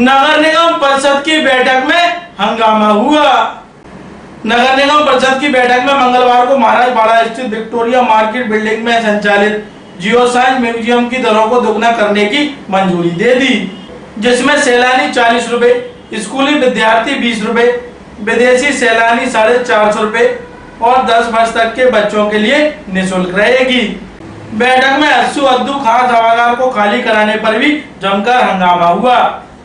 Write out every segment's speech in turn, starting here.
नगर निगम परिषद की बैठक में हंगामा हुआ। नगर निगम परिषद की बैठक में मंगलवार को महाराजवाड़ा स्थित विक्टोरिया मार्केट बिल्डिंग में संचालित जियो साइंस म्यूजियम की दरों को दोगुना करने की मंजूरी दे दी, जिसमें सैलानी 40 रुपए, स्कूली विद्यार्थी 20 रुपए, विदेशी सैलानी 450 रुपए और 10 वर्ष तक के बच्चों के लिए निःशुल्क रहेगी। बैठक में अस्सू अद्दू खान सभागार को खाली कराने पर भी जमकर हंगामा हुआ।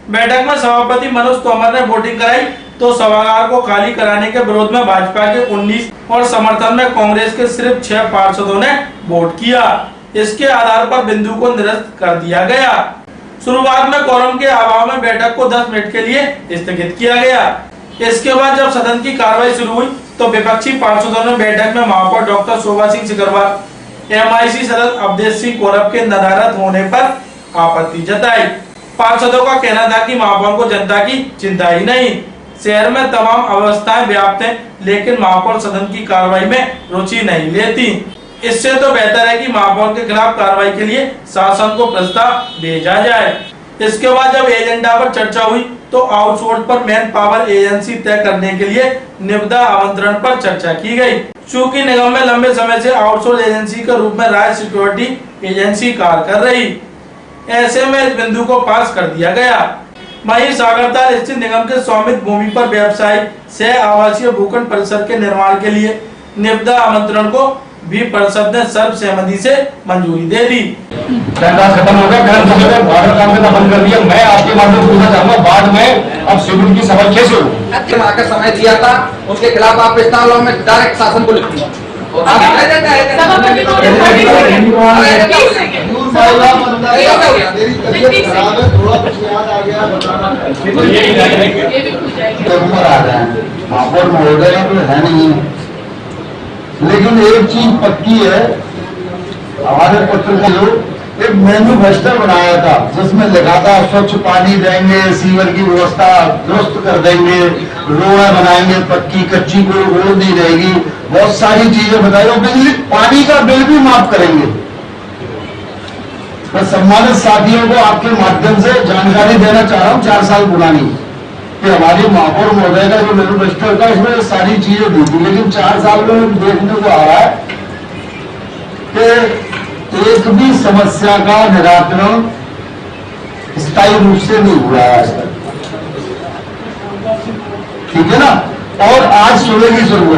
बैठक में सभापति मनोज तोमर ने वोटिंग कराई तो सभागार को खाली कराने के विरोध में भाजपा के 19 और समर्थन में कांग्रेस के सिर्फ 6 पार्षदों ने वोट किया। इसके आधार पर बिंदु को निरस्त कर दिया गया। शुरुआत में कोरम के अभाव में बैठक को 10 मिनट के लिए स्थगित किया गया। इसके बाद जब सदन की कार्रवाई शुरू हुई तो विपक्षी पार्षदों ने बैठक में महापौर डॉक्टर शोभा सिंह सिकरवार, MIC सदस्य अवधेश सिंह कोरब के नदारद होने पर आपत्ति जताई। पार्षदों का कहना था कि महापौर को जनता की चिंता ही नहीं, शहर में तमाम अवस्थाएं व्याप्त हैं, लेकिन महापौर सदन की कार्रवाई में रुचि नहीं लेती। इससे तो बेहतर है कि महापौर के खिलाफ कार्रवाई के लिए शासन को प्रस्ताव भेजा जाए। इसके बाद जब एजेंडा पर चर्चा हुई तो आउटसोर्स पर मैन पावर एजेंसी तय करने के लिए निविदा आमंत्रण पर चर्चा की गई। चूंकि निगम में लंबे समय से आउटसोर्स एजेंसी के रूप में राज्य सिक्योरिटी एजेंसी कार्य कर रही, ऐसे में इस बिंदु को पास कर दिया गया। वहीं सागरताल स्थित निगम के स्वामित्व भूमि पर व्यवसायिक सह आवासीय भूखंड परिसर के निर्माण के लिए निविदा आमंत्रण को भी परिषद ने सर्वसहमति से मंजूरी दे दी। खत्म हो गया, बॉर्डर काम का बंद कर दिया। मैं आपके माध्यम से पूछना चाहूंगा, बाद में अब शेड्यूल की समझ कैसे हो? समय दिया था, उसके खिलाफ आप प्रस्ताव लाओ, मैं डायरेक्ट शासन को लिखूंगा। महापौर महोदय है नहीं, लेकिन एक चीज पक्की है, हमारे पत्र के लोग एक मैन्युफेस्टो बनाया था जिसमें लिखा था स्वच्छ पानी देंगे, सीवर की व्यवस्था दुरुस्त कर देंगे, रोड बनाएंगे, पक्की कच्ची कोई रोड नहीं रहेगी, बहुत सारी चीजें बताई और बिजली पानी का बिल भी माफ करेंगे। मैं सम्मानित साथियों को आपके माध्यम से जानकारी देना चाह रहा हूँ 4 साल पुरानी, कि हमारी महापौर महोदय का जो मैन्युफेस्टो था उसमें सारी चीजें दी थी, लेकिन 4 साल में देखने को आ रहा है कि एक भी समस्या का निराकरण स्थायी रूप से नहीं हुआ है। ठीक है ना? और आज सुबह की शुरू,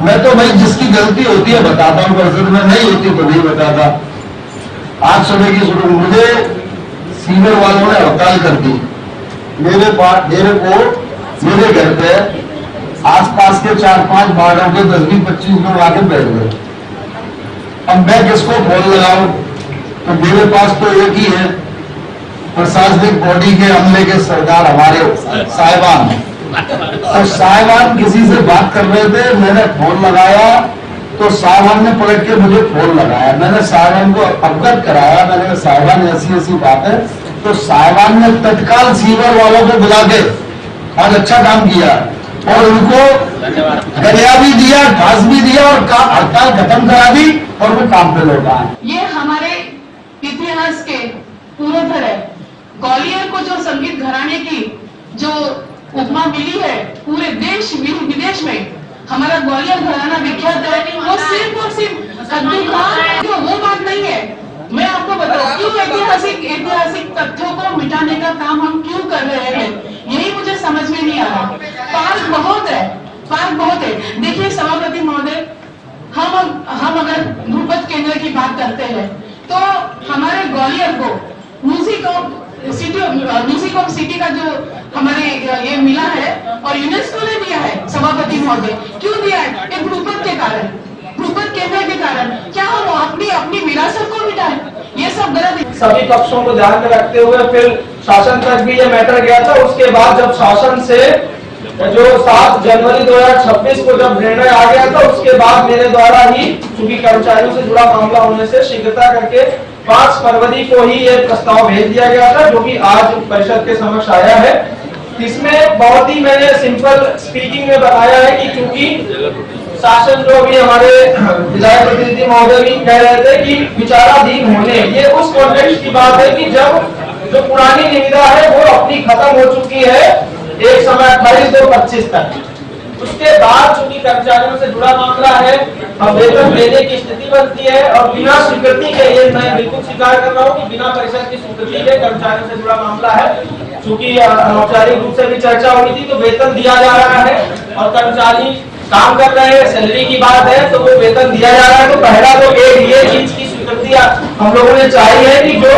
मैं तो भाई जिसकी गलती होती है बताता हूँ, परिषद में नहीं होती तो नहीं बताता। आज सुबह की शुरू मुझे सीनियर वालों ने हड़ताल कर दी। मेरे को मेरे घर पे आसपास के 4-5 वार्डों के 10-20-25 लोग आके बैठ गए। अब मैं किसको फोन लगाऊं? तो मेरे पास तो एक ही है, प्रशासनिक बॉडी के अमले के सरदार हमारे साहिबान। तो साहिबान किसी से बात कर रहे थे, मैंने फोन लगाया तो साहिबान ने पलट के मुझे फोन लगाया। मैंने साहिबान को अवगत कराया, मैंने कहा साहिबान ऐसी बात है। तो साहिबान ने तत्काल सीवर वालों को बुला के आज अच्छा काम किया और उनको गरिया भी दिया, घास भी दिया और हड़ताल खत्म करा दी और वो काम पे लौटा है। ये हमारे इतिहास के पूर्वधर है। ग्वालियर को जो संगीत घराने की जो उपमा मिली है पूरे देश विदेश में, हमारा ग्वालियर घराना विख्यात है। वो सिर्फ और सिर्फ अद्दू खान, वो बात नहीं है। मैं आपको बताऊं क्यों ऐतिहासिक तथ्यों को मिटाने का काम हम क्यों कर रहे हैं, यही मुझे समझ में नहीं आ रहा। पार्क बहुत है। देखिए सभापति महोदय, हम अगर ध्रुपद केंद्र की बात करते हैं तो हमारे ग्वालियर को म्यूजिकम सिटी का जो हमारे ये मिला है और यूनेस्को ने दिया है। सभापति महोदय क्यों दिया है? एक ध्रुपद के कारण, ध्रुपद केंद्र के कारण। क्या हम अपनी विरासत को मिटाएं? ये सब गलत है। सभी पक्षों को ध्यान में रखते हुए फिर शासन तक भी ये मैटर गया था। उसके बाद जब शासन से जो 7 जनवरी 2026 को जब निर्णय आ गया था, उसके बाद मेरे द्वारा ही, चूंकि कर्मचारियों से जुड़ा मामला होने से शीघ्रता करके 5 फरवरी को ही ये प्रस्ताव भेज दिया गया था, जो कि आज परिषद के समक्ष आया है। इसमें बहुत ही मैंने सिंपल स्पीकिंग में बताया है कि चूंकि शासन जो भी हमारे विधायक प्रतिनिधि महोदय भी कह रहे थे कि विचाराधीन होने, ये उस कॉन्टेक्स्ट की बात है कि जब जो पुरानी निविदा है वो अपनी खत्म खत्म हो चुकी है एक समय 28/2/25 तक। उसके बाद चूंकि कर्मचारियों से जुड़ा मामला है, अब वेतन देने की स्थिति बनती है और बिना स्वीकृति के, ये मैं बिल्कुल स्वीकार कर रहा हूँ कि बिना परिषद की स्वीकृति के कर्मचारियों से जुड़ा मामला है। चूंकि औपचारिक रूप से भी चर्चा हुई थी, तो वेतन दिया जा रहा है और कर्मचारी काम कर रहे हैं, सैलरी की बात है तो वो वेतन दिया जा रहा है। तो पहला तो एक ये चीज की स्वीकृति हम लोगों ने चाहिए है कि जो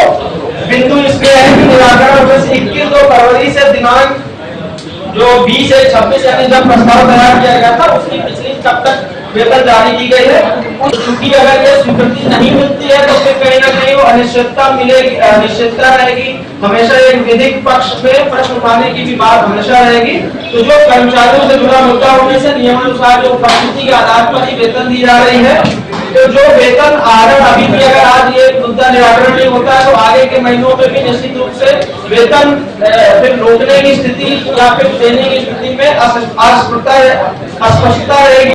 बिंदु इसमें है कि निराकरण 21 फरवरी से दिनांक जो 20 से 26 यानी जब प्रस्ताव तैयार किया गया था उसकी पिछली तब तक वेतन जारी की गई है। क्योंकि अगर ये स्वीकृति नहीं मिलती है तो फिर कहीं ना कहीं वो अनिश्चितता मिलेगी, अनिश्चितता रहेगी। हमेशा एक विधिक पक्ष में प्रश्न उठाने की भी बात हमेशा रहेगी। तो जो कर्मचारियों से जुड़ा मुद्दा होने से नियमानुसार जो उपस्थिति के आधार पर ही वेतन दी जा रही है, तो जो वेतन आहरण अभी भी अगर आज ये मुद्दा निराकरण नहीं होता है तो आगे के महीनों में भी निश्चित रूप से वेतन फिर रोकने की स्थिति या फिर देने की स्थिति में अस्पष्टता रहेगी।